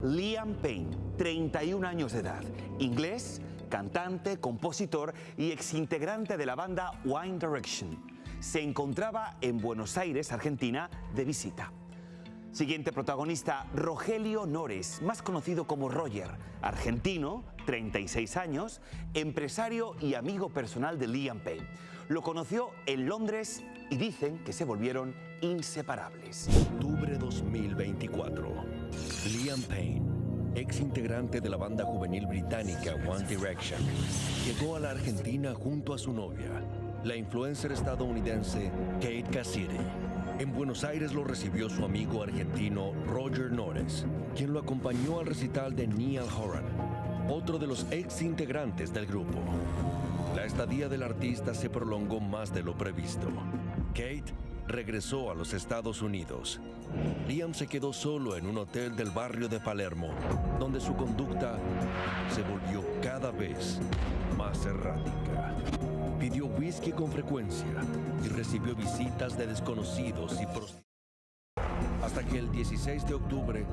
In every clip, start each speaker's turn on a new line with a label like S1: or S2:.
S1: Liam Payne, 31 años de edad, inglés, cantante, compositor y exintegrante de la banda One Direction. Se encontraba en Buenos Aires, Argentina, de visita. Siguiente protagonista, Rogelio Nores, más conocido como Roger, argentino, 36 años, empresario y amigo personal de Liam Payne. Lo conoció en Londres y dicen que se volvieron inseparables.
S2: Octubre 2024. Liam Payne, ex integrante de la banda juvenil británica One Direction, llegó a la Argentina junto a su novia, la influencer estadounidense Kate Cassidy. En Buenos Aires lo recibió su amigo argentino Roger Nores, quien lo acompañó al recital de Niall Horan, otro de los ex integrantes del grupo. La estadía del artista se prolongó más de lo previsto. Kate regresó a los Estados Unidos. Liam se quedó solo en un hotel del barrio de Palermo, donde su conducta se volvió cada vez más errática. Pidió whisky con frecuencia y recibió visitas de desconocidos y prostitutas. Hasta que el 16 de octubre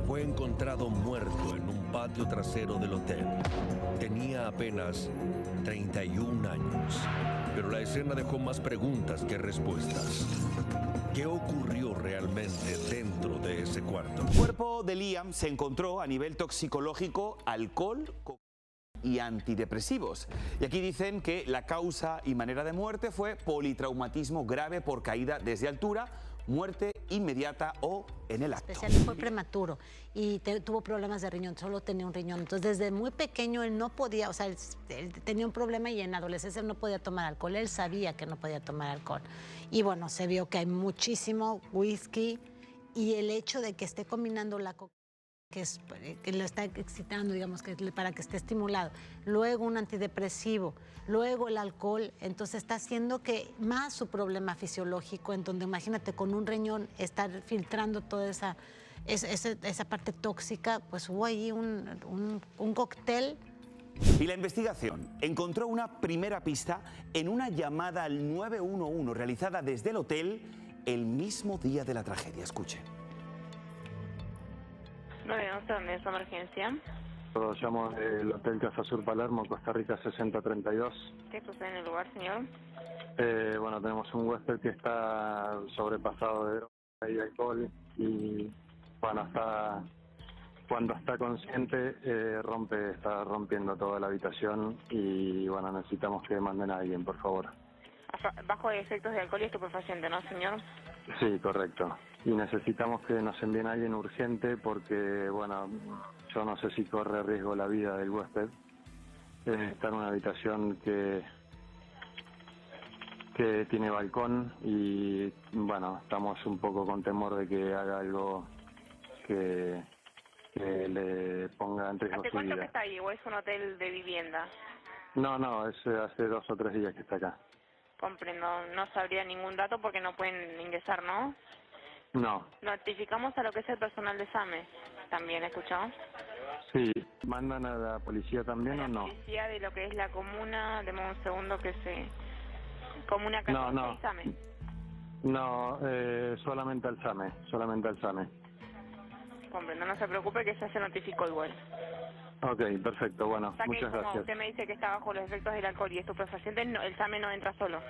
S2: fue encontrado muerto en un patio trasero del hotel. Tenía apenas 31 años, pero la escena dejó más preguntas que respuestas. ¿Qué ocurrió realmente dentro de ese cuarto?
S1: El cuerpo de Liam se encontró a nivel toxicológico alcohol y antidepresivos. Y aquí dicen que la causa y manera de muerte fue politraumatismo grave por caída desde altura, muerte inmediata o en el acto.
S3: Fue prematuro y tuvo problemas de riñón, solo tenía un riñón. Entonces, desde muy pequeño él no podía, o sea, él tenía un problema y en adolescencia él no podía tomar alcohol. Él sabía que no podía tomar alcohol. Y bueno, se vio que hay muchísimo whisky y el hecho de que esté combinando la cocaína, que lo está excitando, digamos, para que esté estimulado, luego un antidepresivo, luego el alcohol, entonces está haciendo que más su problema fisiológico, en donde imagínate con un riñón estar filtrando toda esa parte tóxica, pues hubo ahí un cóctel.
S1: Y la investigación encontró una primera pista en una llamada al 911 realizada desde el hotel el mismo día de la tragedia. Escuche.
S4: 911, ¿dónde es emergencia?
S5: Lo llamo del Hotel Casa Sur Palermo, Costa Rica 6032.
S4: ¿Qué sucede en el lugar, señor?
S5: Bueno, tenemos un huésped que está sobrepasado de droga y alcohol y bueno, cuando está consciente está rompiendo toda la habitación y bueno, necesitamos que manden a alguien, por favor.
S4: Bajo efectos de alcohol y estupefaciente, ¿no, señor?
S5: Sí, correcto. Y necesitamos que nos envíen a alguien urgente porque, bueno, yo no sé si corre riesgo la vida del huésped. Está en una habitación que tiene balcón y, bueno, estamos un poco con temor de que haga algo que le ponga en riesgo
S4: ¿Hace
S5: su
S4: cuánto
S5: vida.
S4: que está ahí o es un hotel de vivienda?
S5: No, es hace 2 o 3 días que está acá.
S4: Comprendo, no sabría ningún dato porque no pueden ingresar, ¿no?
S5: No.
S4: Notificamos a lo que es el personal de SAME, también, ¿escuchamos?
S5: Sí, ¿mandan a la policía también o no?
S4: La policía de lo que es la comuna, demos un segundo que se... Comuna 14
S5: No.
S4: y SAME.
S5: No, solamente al SAME,
S4: Comprendo, no se preocupe que ya se notificó igual.
S5: Ok, perfecto, bueno,
S4: O sea que
S5: muchas
S4: como
S5: gracias.
S4: usted me dice que está bajo los efectos del alcohol y estupefacientes, el SAME no entra solo.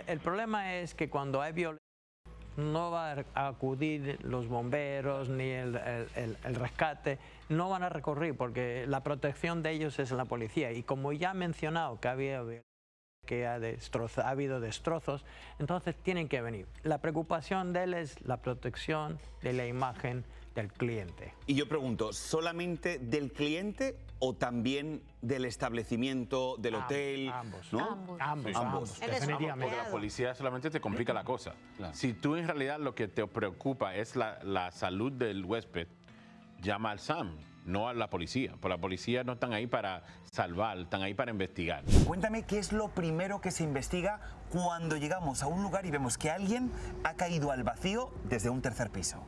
S6: El problema es que cuando hay violencia no va a acudir los bomberos ni el rescate, no van a recurrir porque la protección de ellos es la policía. Y como ya he mencionado que ha habido destrozos, entonces tienen que venir. La preocupación de él es la protección de la imagen del cliente.
S1: Y yo pregunto, ¿solamente del cliente o también del establecimiento, del hotel?
S6: Ambos.
S1: ¿No?
S6: Ambos, definitivamente.
S7: Porque la policía solamente te complica la cosa. Claro. Si tú en realidad lo que te preocupa es la salud del huésped, llama al SAM, no a la policía. Porque la policía no están ahí para salvar, están ahí para investigar.
S1: Cuéntame qué es lo primero que se investiga cuando llegamos a un lugar y vemos que alguien ha caído al vacío desde un tercer piso.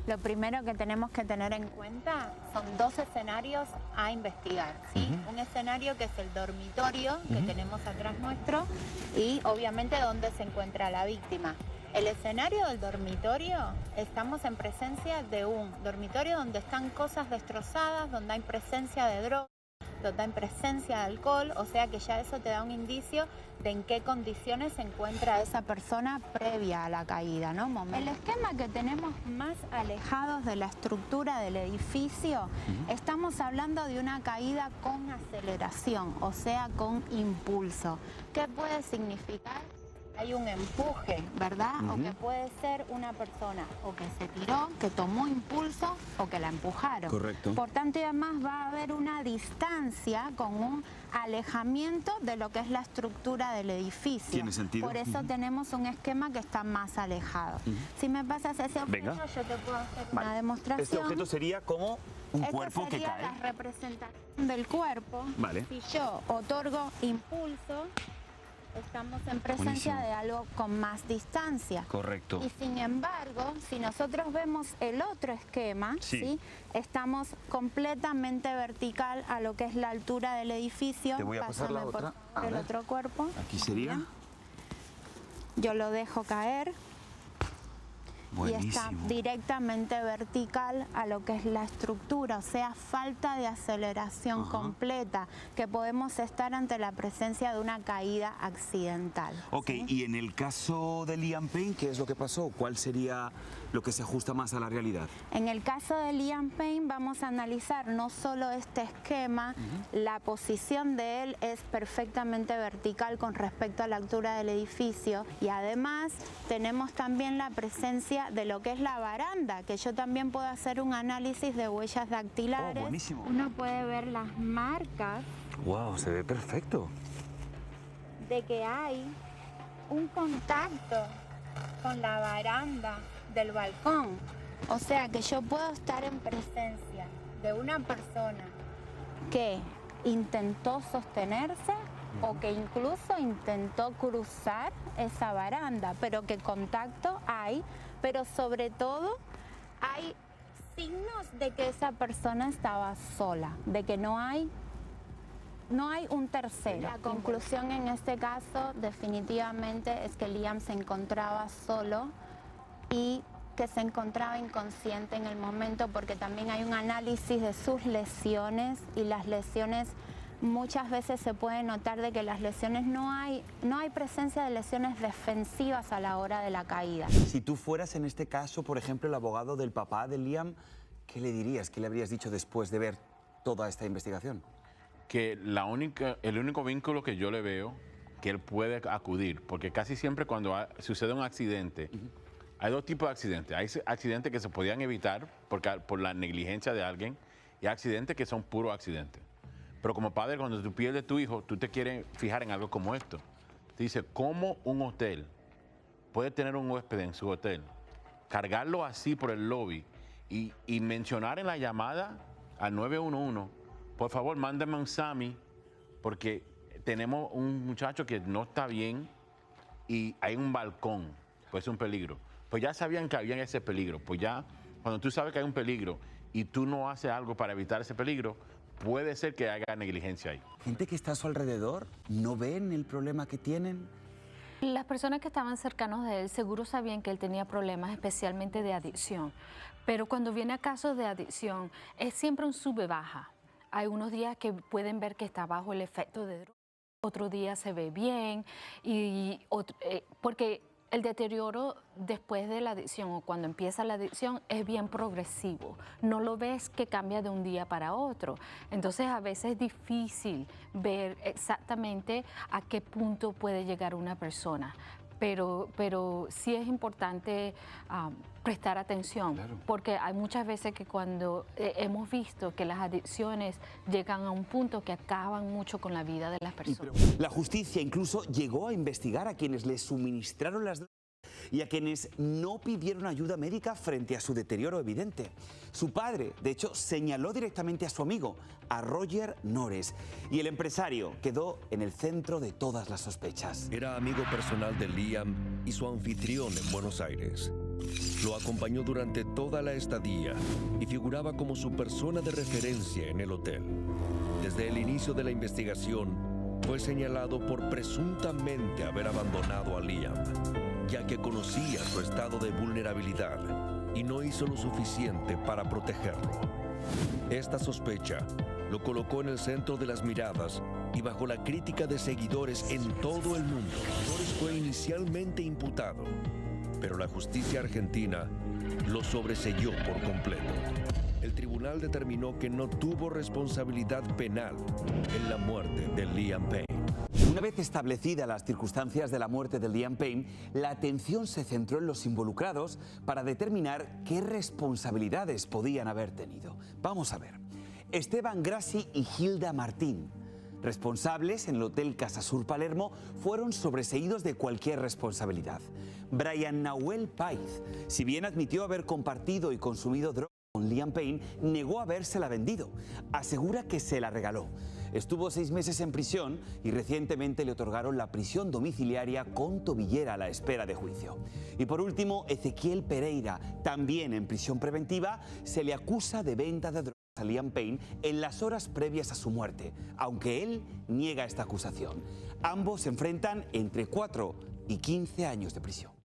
S8: Lo primero que tenemos que tener en cuenta son 2 escenarios a investigar, ¿sí? Un escenario que es el dormitorio que tenemos atrás nuestro y obviamente donde se encuentra la víctima. El escenario del dormitorio, estamos en presencia de un dormitorio donde están cosas destrozadas, donde hay presencia de droga, donde hay presencia de alcohol, o sea que ya eso te da un indicio de en qué condiciones se encuentra esa persona previa a la caída, ¿no? El esquema que tenemos más alejados de la estructura del edificio, estamos hablando de una caída con aceleración, o sea, con impulso. ¿Qué puede significar? Hay un empuje, ¿verdad? O que puede ser una persona o que se tiró, que tomó impulso o que la empujaron.
S1: Correcto.
S8: Por tanto, y además va a haber una distancia con un alejamiento de lo que es la estructura del edificio.
S1: ¿Tiene sentido?
S8: Por eso tenemos un esquema que está más alejado. Si me pasas ese objeto,
S1: Venga.
S8: yo te puedo hacer
S1: Vale.
S8: una demostración.
S1: Este objeto sería como un cuerpo que
S8: sería
S1: cae.
S8: la representación del cuerpo.
S1: Vale.
S8: Si yo otorgo impulso, estamos en presencia
S1: Buenísimo.
S8: de algo con más distancia.
S1: Correcto.
S8: Y sin embargo, si nosotros vemos el otro esquema,
S1: Sí.
S8: ¿sí? Estamos completamente vertical a lo que es la altura del edificio.
S1: Te voy a pasar la
S8: Pásame, por
S1: otra.
S8: favor,
S1: A
S8: el
S1: ver.
S8: otro cuerpo.
S1: Aquí sería.
S8: Bien. Yo lo dejo caer. Y está
S1: Buenísimo.
S8: directamente vertical a lo que es la estructura, o sea, falta de aceleración completa, que podemos estar ante la presencia de una caída accidental.
S1: Ok,
S8: ¿sí?
S1: y en el caso de Liam Payne, ¿qué es lo que pasó? ¿Cuál sería lo que se ajusta más a la realidad?
S8: En el caso de Liam Payne vamos a analizar no solo este esquema, la posición de él es perfectamente vertical con respecto a la altura del edificio y además tenemos también la presencia de lo que es la baranda, que yo también puedo hacer un análisis de huellas dactilares.
S1: Oh, buenísimo.
S8: Uno puede ver las marcas
S1: Wow, se ve perfecto.
S8: de que hay un contacto con la baranda del balcón. O sea que yo puedo estar en presencia de una persona que intentó sostenerse o que incluso intentó cruzar esa baranda, pero que contacto hay, pero sobre todo hay signos de que esa persona estaba sola, de que no hay un tercero. La conclusión en este caso definitivamente es que Liam se encontraba solo y que se encontraba inconsciente en el momento, porque también hay un análisis de sus lesiones y las lesiones muchas veces se puede notar de que las lesiones no hay presencia de lesiones defensivas a la hora de la caída.
S1: Si tú fueras en este caso, por ejemplo, el abogado del papá de Liam, ¿qué le dirías? ¿Qué le habrías dicho después de ver toda esta investigación?
S7: Que el único vínculo que yo le veo que él puede acudir, porque casi siempre cuando sucede un accidente, hay dos tipos de accidentes. Hay accidentes que se podían evitar por la negligencia de alguien y accidentes que son puros accidentes. Pero como padre, cuando tú pierdes tu hijo, tú te quieres fijar en algo como esto. Te dice, ¿cómo un hotel puede tener un huésped en su hotel, cargarlo así por el lobby y mencionar en la llamada al 911, por favor, mándame un SAMI, porque tenemos un muchacho que no está bien y hay un balcón, pues es un peligro. Pues ya sabían que había ese peligro. Pues ya, cuando tú sabes que hay un peligro y tú no haces algo para evitar ese peligro, puede ser que haya negligencia ahí.
S1: Gente que está a su alrededor, ¿no ven el problema que tienen?
S9: Las personas que estaban cercanos de él seguro sabían que él tenía problemas, especialmente de adicción. Pero cuando viene a casos de adicción, es siempre un sube-baja. Hay unos días que pueden ver que está bajo el efecto de droga, otro día se ve bien, porque el deterioro después de la adicción o cuando empieza la adicción es bien progresivo. No lo ves que cambia de un día para otro. Entonces a veces es difícil ver exactamente a qué punto puede llegar una persona. Pero sí es importante prestar atención, claro, porque hay muchas veces que cuando hemos visto que las adicciones llegan a un punto que acaban mucho con la vida de las personas.
S1: La justicia incluso llegó a investigar a quienes les suministraron las drogas y a quienes no pidieron ayuda médica frente a su deterioro evidente. Su padre, de hecho, señaló directamente a su amigo, a Roger Nores, y el empresario quedó en el centro de todas las sospechas.
S2: Era amigo personal de Liam y su anfitrión en Buenos Aires. Lo acompañó durante toda la estadía y figuraba como su persona de referencia en el hotel. Desde el inicio de la investigación, fue señalado por presuntamente haber abandonado a Liam. ya que conocía su estado de vulnerabilidad y no hizo lo suficiente para protegerlo. Esta sospecha lo colocó en el centro de las miradas y bajo la crítica de seguidores en todo el mundo. Flores fue inicialmente imputado, pero la justicia argentina lo sobreseyó por completo. El tribunal determinó que no tuvo responsabilidad penal en la muerte de Liam Payne.
S1: Una vez establecidas las circunstancias de la muerte de Liam Payne, la atención se centró en los involucrados para determinar qué responsabilidades podían haber tenido. Vamos a ver. Esteban Grassi y Hilda Martín, responsables en el Hotel Casasur Palermo, fueron sobreseídos de cualquier responsabilidad. Brian Nahuel Paiz, si bien admitió haber compartido y consumido drogas con Liam Payne, negó habérsela vendido. Asegura que se la regaló. Estuvo 6 meses en prisión y recientemente le otorgaron la prisión domiciliaria con tobillera a la espera de juicio. Y por último, Ezequiel Pereira, también en prisión preventiva, se le acusa de venta de drogas a Liam Payne en las horas previas a su muerte, aunque él niega esta acusación. Ambos se enfrentan entre 4 y 15 años de prisión.